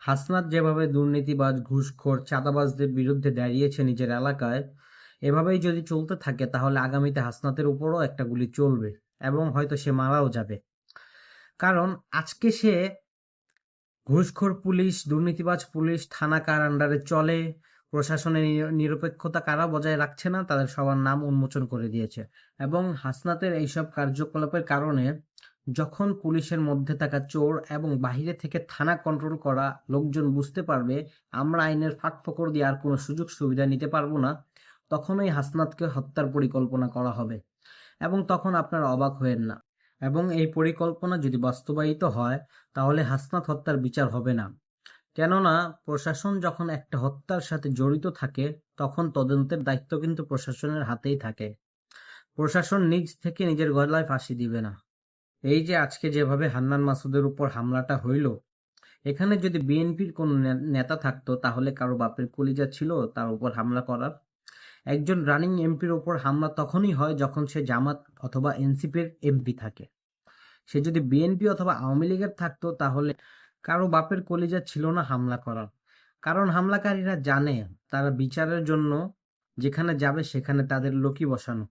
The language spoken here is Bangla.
হাসনাত যেভাবে দুর্নীতিবাজ, ঘুষখোর, চাঁদাবাজদের বিরুদ্ধে দাঁড়িয়েছে নিজের এলাকায়, এভাবেই যদি চলতে থাকে তাহলে আগামীতে হাসনাতের উপরও একটা গুলি চলবে এবং হয়তো সে মারাও যাবে। কারণ আজকে সে ঘুষখোর পুলিশ, দুর্নীতিবাজ পুলিশ, থানা কার আন্ডারে চলে, প্রশাসনের নিরপেক্ষতা কারা বজায় রাখছে না, তাদের সবার নাম উন্মোচন করে দিয়েছে। এবং হাসনাতের এইসব কার্যকলাপের কারণে যখন পুলিশের মধ্যে থাকা চোর এবং বাহিরে থেকে থানা কন্ট্রোল করা লোকজন বুঝতে পারবে আমরা আইনের ফাঁকফোকর দিয়ে আর কোনো সুযোগ সুবিধা নিতে পারবো না, তখনই হাসনাতকে হত্যার পরিকল্পনা করা হবে। এবং তখন আপনারা অবাক হয়েন না। এবং এই পরিকল্পনা যদি বাস্তবায়িত হয় তাহলে হাসনাত হত্যার বিচার হবে না। কেননা প্রশাসন যখন একটা হত্যার সাথে জড়িত থাকে তখন তদন্তের দায়িত্ব কিন্তু প্রশাসনের হাতেই থাকে। প্রশাসন নিজ থেকে নিজের গলায় ফাঁসি দিবে না। এই যে আজকে যেভাবে হান্নান মাসুদের উপর হামলাটা হইল, এখানে যদি বিএনপির কোনো নেতা থাকতো তাহলে কারো বাপের কলিজা ছিল তার উপর হামলা করার? একজন রানিং এমপির উপর হামলা তখনই হয় যখন সে জামাত অথবা এনসিপির এমপি থাকে। সে যদি বিএনপি অথবা আওয়ামী লীগের থাকতো তাহলে কারো বাপের কলিজা ছিল না হামলা করার। কারণ হামলাকারীরা জানে তারা বিচারের জন্য যেখানে যাবে সেখানে তাদের লোকই বসানো।